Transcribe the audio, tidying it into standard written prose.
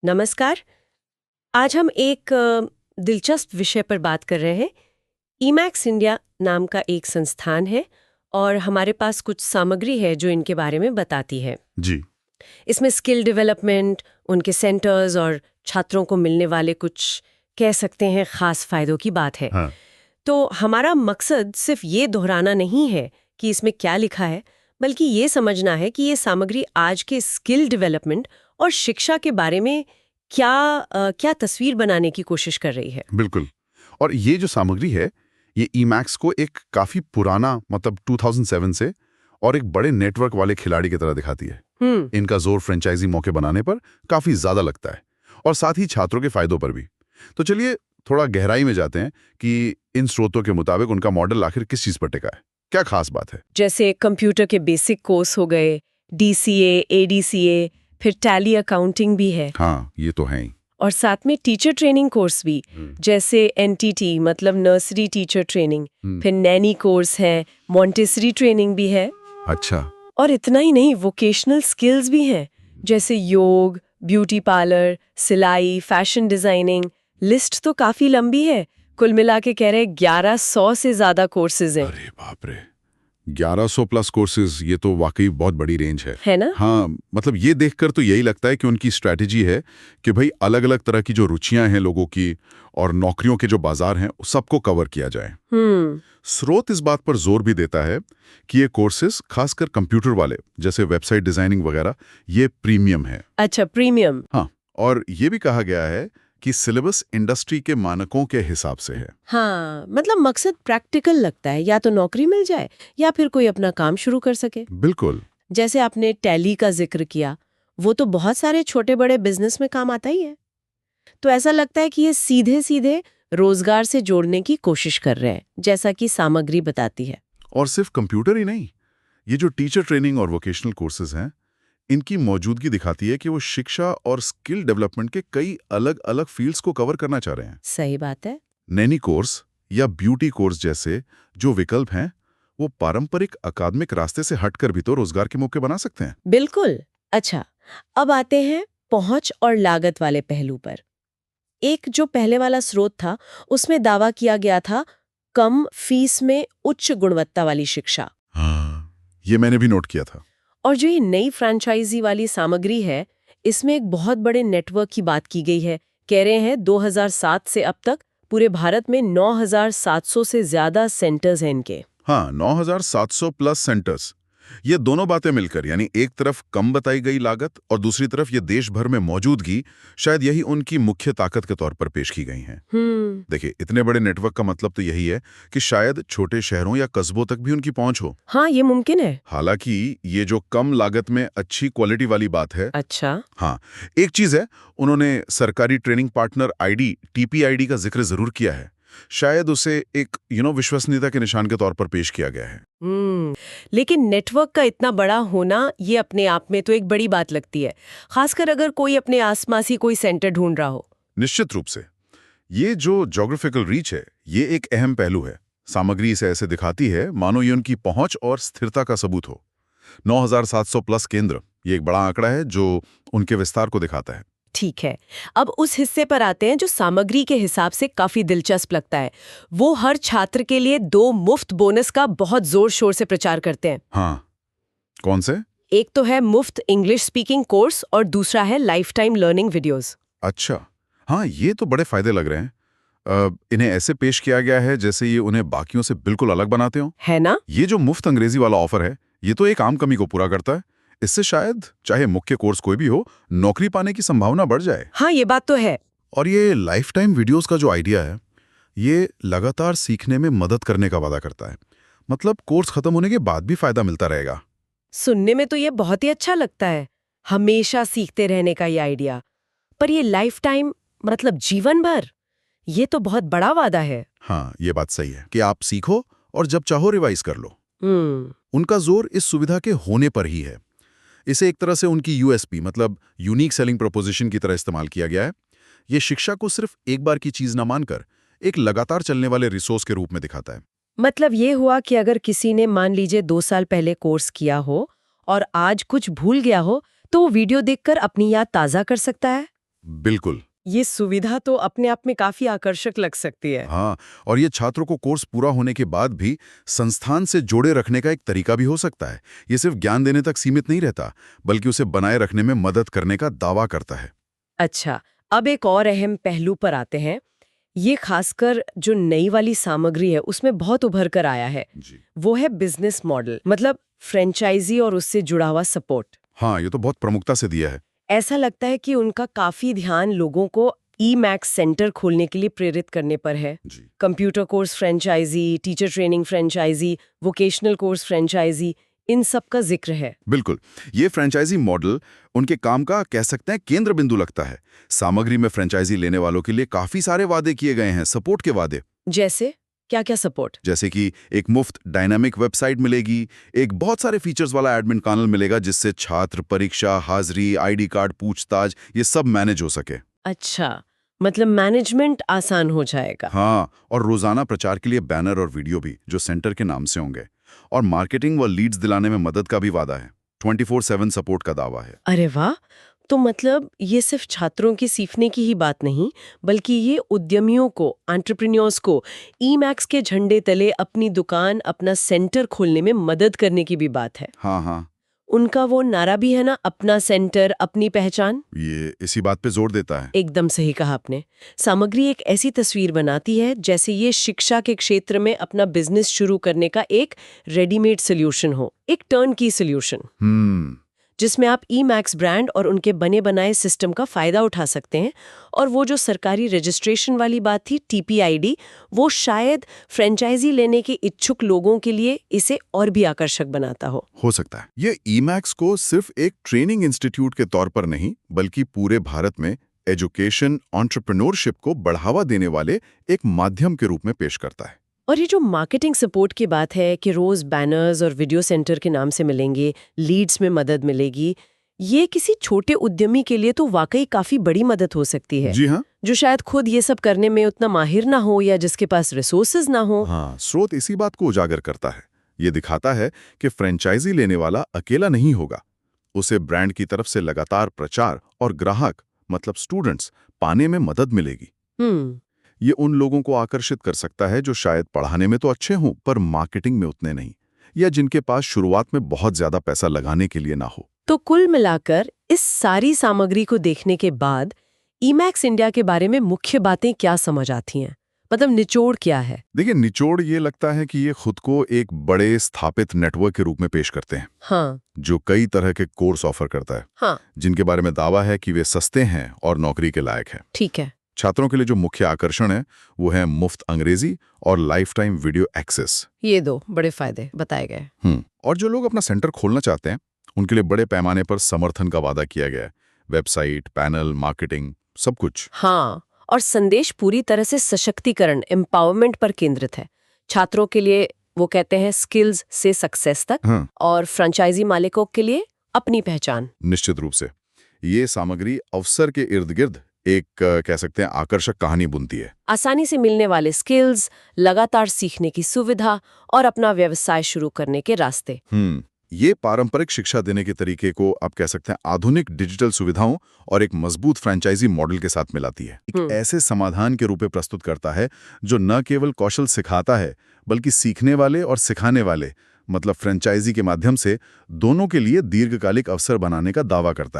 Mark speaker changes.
Speaker 1: नमस्कार। आज हम एक दिलचस्प विषय पर बात कर रहे हैं। ईमैक्स इंडिया नाम का एक संस्थान है और हमारे पास कुछ सामग्री है जो इनके बारे में बताती है।
Speaker 2: जी।
Speaker 1: इसमें स्किल डेवलपमेंट, उनके सेंटर्स और छात्रों को मिलने वाले कुछ कह सकते हैं खास फायदों की बात है।
Speaker 2: हाँ।
Speaker 1: तो हमारा मकसद सिर्फ ये दोहराना नहीं है कि इसमें क्या लिखा है, बल्कि ये समझना है कि ये सामग्री आज के स्किल डेवलपमेंट और शिक्षा के बारे में क्या तस्वीर बनाने की कोशिश कर रही है।
Speaker 2: बिल्कुल। और ये जो सामग्री है, ये ईमैक्स को एक काफी पुराना मतलब 2007 से और एक बड़े नेटवर्क वाले खिलाड़ी की तरह दिखाती है। इनका जोर फ्रेंचाइजी मौके बनाने पर काफी ज्यादा लगता है और साथ ही छात्रों के फायदों पर भी। तो चलिए थोड़ा गहराई में जाते हैं कि इन स्रोतों के मुताबिक उनका मॉडल आखिर किस चीज पर टिका है, क्या खास बात है।
Speaker 1: जैसे कंप्यूटर के बेसिक कोर्स हो गए, DCA, ADCA, फिर टैली अकाउंटिंग भी है।
Speaker 2: हाँ, ये तो है ही।
Speaker 1: और साथ में टीचर ट्रेनिंग कोर्स भी, जैसे NTT मतलब नर्सरी टीचर ट्रेनिंग, फिर नैनी कोर्स है, मॉन्टेसरी ट्रेनिंग भी है।
Speaker 2: अच्छा।
Speaker 1: और इतना ही नहीं, वोकेशनल स्किल्स भी हैं, जैसे योग, ब्यूटी पार्लर, सिलाई, फैशन डिजाइनिंग। लिस्ट तो काफी लंबी है। कुल मिला के कह रहे 1100 से ज्यादा कोर्सेज हैं।
Speaker 2: अरे बाप रे, 1100 प्लस कोर्सेज, ये तो वाकई बहुत बड़ी रेंज
Speaker 1: है ना?
Speaker 2: हाँ, मतलब ये देखकर तो यही लगता है कि उनकी स्ट्रैटेजी है कि भाई अलग अलग तरह की जो रुचियां हैं लोगों की और नौकरियों के जो बाजार हैं सबको कवर किया जाए। स्रोत इस बात पर जोर भी देता है कि ये कोर्सेज खासकर कंप्यूटर वाले जैसे वेबसाइट डिजाइनिंग वगैरह ये प्रीमियम है।
Speaker 1: अच्छा, प्रीमियम।
Speaker 2: हाँ, और ये भी कहा गया है कि सिलेबस इंडस्ट्री के मानकों के हिसाब से है।
Speaker 1: हाँ, मतलब मकसद प्रैक्टिकल लगता है, या तो नौकरी मिल जाए या फिर कोई अपना काम शुरू कर सके।
Speaker 2: बिल्कुल।
Speaker 1: जैसे आपने टैली का जिक्र किया, वो तो बहुत सारे छोटे बड़े बिजनेस में काम आता ही है। तो ऐसा लगता है कि ये सीधे सीधे रोजगार से जोड़ने की कोशिश कर रहे हैं, जैसा कि सामग्री बताती है।
Speaker 2: और सिर्फ कंप्यूटर ही नहीं, ये जो टीचर ट्रेनिंग और वोकेशनल कोर्सेज हैं इनकी मौजूदगी दिखाती है कि वो शिक्षा और स्किल डेवलपमेंट के कई अलग अलग फील्ड्स को कवर करना चाह रहे हैं।
Speaker 1: सही बात है।
Speaker 2: नैनी कोर्स या ब्यूटी कोर्स जैसे जो विकल्प हैं वो पारंपरिक अकादमिक रास्ते से हटकर भी तो रोजगार के मौके बना सकते हैं।
Speaker 1: बिल्कुल। अच्छा, अब आते हैं पहुंच और लागत वाले पहलू पर। एक जो पहले वाला स्रोत था, उसमें दावा किया गया था कम फीस में उच्च गुणवत्ता वाली शिक्षा।
Speaker 2: हाँ, ये मैंने भी नोट किया था।
Speaker 1: और जो ये नई फ्रेंचाइजी वाली सामग्री है, इसमें एक बहुत बड़े नेटवर्क की बात की गई है। कह रहे हैं 2007 से अब तक पूरे भारत में 9700 से ज्यादा सेंटर्स हैं इनके।
Speaker 2: हाँ, 9700 प्लस सेंटर्स। ये दोनों बातें मिलकर यानी एक तरफ कम बताई गई लागत और दूसरी तरफ ये देश भर में मौजूदगी, शायद यही उनकी मुख्य ताकत के तौर पर पेश की गई हैं। देखिए, इतने बड़े नेटवर्क का मतलब तो यही है कि शायद छोटे शहरों या कस्बों तक भी उनकी पहुंच हो।
Speaker 1: हाँ, ये मुमकिन है।
Speaker 2: हालांकि ये जो कम लागत में अच्छी क्वालिटी वाली बात है।
Speaker 1: अच्छा।
Speaker 2: हाँ, एक चीज है, उन्होंने सरकारी ट्रेनिंग पार्टनर ID TPID का जिक्र जरूर किया है। शायद उसे एक विश्वसनीयता के निशान के तौर पर पेश किया गया है।
Speaker 1: लेकिन नेटवर्क का इतना बड़ा होना ये अपने आप में तो एक बड़ी बात लगती है, खासकर अगर कोई अपने आसपास ही कोई सेंटर ढूंढ रहा हो।
Speaker 2: निश्चित रूप से ये जो ज्योग्राफिकल रीच है ये एक अहम पहलू है। सामग्री इसे ऐसे दिखाती है मानो ये उनकी पहुंच और स्थिरता का सबूत हो। 9700 प्लस केंद्र, ये एक बड़ा आंकड़ा है जो उनके विस्तार को दिखाता है।
Speaker 1: ठीक है, अब उस हिस्से पर आते हैं जो सामग्री के हिसाब से काफी दिलचस्प लगता है। वो हर छात्र के लिए 2 मुफ्त बोनस का बहुत जोर शोर से प्रचार करते हैं।
Speaker 2: हाँ, कौन से?
Speaker 1: एक तो है मुफ्त इंग्लिश स्पीकिंग कोर्स और दूसरा है लाइफ टाइम लर्निंग वीडियोस।
Speaker 2: अच्छा, हाँ, ये तो बड़े फायदे लग रहे हैं। इन्हें ऐसे पेश किया गया है जैसे ये उन्हें बाकियों से बिल्कुल अलग बनाते हो,
Speaker 1: है ना?
Speaker 2: ये जो मुफ्त अंग्रेजी वाला ऑफर है ये तो एक आम कमी को पूरा करता है। इससे शायद चाहे मुख्य कोर्स कोई भी हो, नौकरी पाने की संभावना बढ़ जाए।
Speaker 1: हाँ, ये बात तो है।
Speaker 2: और ये लाइफ टाइम वीडियोस का जो आइडिया है ये लगातार सीखने में मदद करने का वादा करता है। मतलब कोर्स खत्म होने के बाद भी फायदा मिलता रहेगा।
Speaker 1: सुनने में तो ये बहुत ही अच्छा लगता है, हमेशा सीखते रहने का ये आइडिया। पर ये लाइफ टाइम मतलब जीवन भर, ये तो बहुत बड़ा वादा है।
Speaker 2: हाँ, ये बात सही है कि आप सीखो और जब चाहो रिवाइज कर लो। उनका जोर इस सुविधा के होने पर ही है। इसे एक तरह से उनकी USP मतलब यूनिक सेलिंग प्रोपोजिशन की तरह इस्तेमाल किया गया है। ये शिक्षा को सिर्फ एक बार की चीज न मानकर एक लगातार चलने वाले रिसोर्स के रूप में दिखाता है।
Speaker 1: मतलब ये हुआ कि अगर किसी ने मान लीजिए 2 साल पहले कोर्स किया हो और आज कुछ भूल गया हो, तो वो वीडियो देखकर अपनी याद ताज़ा कर सकता है।
Speaker 2: बिल्कुल।
Speaker 1: ये सुविधा तो अपने आप में काफी आकर्षक लग सकती है।
Speaker 2: हाँ, और ये छात्रों को कोर्स पूरा होने के बाद भी संस्थान से जोड़े रखने का एक तरीका भी हो सकता है। ये सिर्फ ज्ञान देने तक सीमित नहीं रहता, बल्कि उसे बनाए रखने में मदद करने का दावा करता है।
Speaker 1: अच्छा, अब एक और अहम पहलू पर आते हैं। ये खासकर जो नई वाली सामग्री है उसमें बहुत उभर कर आया है।
Speaker 2: जी।
Speaker 1: वो है बिजनेस मॉडल, मतलब फ्रेंचाइजी और उससे जुड़ा हुआ सपोर्ट।
Speaker 2: हाँ, ये तो बहुत प्रमुखता से दिया है।
Speaker 1: ऐसा लगता है कि उनका काफी ध्यान लोगों को ई-मैक्स सेंटर खोलने के लिए प्रेरित करने पर है।
Speaker 2: जी।
Speaker 1: Computer course franchise, teacher training franchise, vocational course franchise, इन सब का जिक्र है।
Speaker 2: बिल्कुल, ये फ्रेंचाइजी मॉडल उनके काम का कह सकते हैं केंद्र बिंदु लगता है। सामग्री में फ्रेंचाइजी लेने वालों के लिए काफी सारे वादे किए गए हैं, सपोर्ट के वादे।
Speaker 1: जैसे क्या-क्या सपोर्ट?
Speaker 2: जैसे कि एक मुफ्त डायनामिक वेबसाइट मिलेगी, एक बहुत सारे फीचर्स वाला एडमिन पैनल मिलेगा जिससे छात्र, परीक्षा, हाजिरी, आईडी कार्ड, पूछताछ ये सब मैनेज हो सके।
Speaker 1: अच्छा, मतलब मैनेजमेंट आसान हो जाएगा।
Speaker 2: हाँ, और रोजाना प्रचार के लिए बैनर और वीडियो भी जो सेंटर के नाम से होंगे। और मार्केटिंग व लीड्स दिलाने में मदद का भी वादा है। 24/7 सपोर्ट का दावा है।
Speaker 1: अरे वाह! तो मतलब ये सिर्फ छात्रों की सीखने की ही बात नहीं, बल्कि ये उद्यमियों को, एंटरप्रेन्योर्स को ई-मैक्स के झंडे तले अपनी दुकान, अपना सेंटर खोलने में मदद करने की भी बात है।
Speaker 2: हाँ हाँ,
Speaker 1: उनका वो नारा भी है ना, अपना सेंटर, अपनी पहचान।
Speaker 2: ये इसी बात पे जोर देता है।
Speaker 1: एकदम सही कहा आपने। सामग्री एक ऐसी तस्वीर बनाती है जैसे ये शिक्षा के क्षेत्र में अपना बिजनेस शुरू करने का एक रेडीमेड सोल्यूशन हो, एक टर्न की सोल्यूशन, जिसमें आप ई-मैक्स ब्रांड और उनके बने बनाए सिस्टम का फायदा उठा सकते हैं। और वो जो सरकारी रजिस्ट्रेशन वाली बात थी, TPID, वो शायद फ्रेंचाइजी लेने के इच्छुक लोगों के लिए इसे और भी आकर्षक बनाता हो
Speaker 2: सकता है। ये ई-मैक्स को सिर्फ एक ट्रेनिंग इंस्टीट्यूट के तौर पर नहीं, बल्कि पूरे भारत में एजुकेशन, एंटरप्रेन्योरशिप को बढ़ावा देने वाले एक माध्यम के रूप में पेश करता है।
Speaker 1: और ये जो मार्केटिंग सपोर्ट की बात है कि रोज बैनर्स और वीडियो सेंटर के नाम से मिलेंगे, लीड्स में मदद मिलेगी, ये किसी छोटे उद्यमी के लिए तो वाकई काफी बड़ी मदद हो सकती है।
Speaker 2: जी हाँ,
Speaker 1: जो शायद खुद ये सब करने में उतना माहिर ना हो या जिसके पास रिसोर्सेज ना हो।
Speaker 2: हाँ, स्रोत इसी बात को उजागर करता है। ये दिखाता है कि फ्रेंचाइजी लेने वाला अकेला नहीं होगा। उसे ब्रांड की तरफ से लगातार प्रचार और ग्राहक, मतलब स्टूडेंट्स, पाने में मदद मिलेगी। ये उन लोगों को आकर्षित कर सकता है जो शायद पढ़ाने में तो अच्छे हों पर मार्केटिंग में उतने नहीं, या जिनके पास शुरुआत में बहुत ज्यादा पैसा लगाने के लिए ना हो।
Speaker 1: तो कुल मिलाकर इस सारी सामग्री को देखने के बाद ई-मैक्स इंडिया के बारे में मुख्य बातें क्या समझ आती हैं? मतलब निचोड़ क्या है?
Speaker 2: देखिए, निचोड़ ये लगता है कि ये खुद को एक बड़े स्थापित नेटवर्क के रूप में पेश करते हैं।
Speaker 1: हाँ,
Speaker 2: जो कई तरह के कोर्स ऑफर करता है।
Speaker 1: हाँ,
Speaker 2: जिनके बारे में दावा है कि वे सस्ते हैं और नौकरी के लायक हैं।
Speaker 1: ठीक है।
Speaker 2: छात्रों के लिए जो मुख्य आकर्षण है वो है मुफ्त अंग्रेजी और लाइफ टाइम वीडियो एक्सेस।
Speaker 1: ये दो बड़े फायदे बताए गए।
Speaker 2: और जो लोग अपना सेंटर खोलना चाहते हैं उनके लिए बड़े पैमाने पर समर्थन का वादा किया गया है। वेबसाइट, पैनल, मार्केटिंग, सब कुछ।
Speaker 1: हाँ, और संदेश पूरी तरह से सशक्तिकरण, एम्पावरमेंट पर केंद्रित है। छात्रों के लिए वो कहते हैं स्किल्स से सक्सेस तक, और फ्रेंचाइजी मालिकों के लिए अपनी पहचान।
Speaker 2: निश्चित रूप से ये सामग्री अवसर के इर्द गिर्द एक कह सकते हैं आकर्षक कहानी बुनती है।
Speaker 1: आसानी से मिलने वाले स्किल्स, लगातार सीखने की सुविधा और अपना व्यवसाय शुरू करने के रास्ते।
Speaker 2: ये पारंपरिक शिक्षा देने के तरीके को आप कह सकते हैं आधुनिक डिजिटल सुविधाओं और एक मजबूत फ्रेंचाइजी मॉडल के साथ मिलाती है। एक ऐसे समाधान के रूप में प्रस्तुत करता है जो न केवल कौशल सिखाता है, बल्कि सीखने वाले और सिखाने वाले, मतलब फ्रेंचाइजी के माध्यम से दोनों के लिए दीर्घकालिक अवसर बनाने का दावा करता है।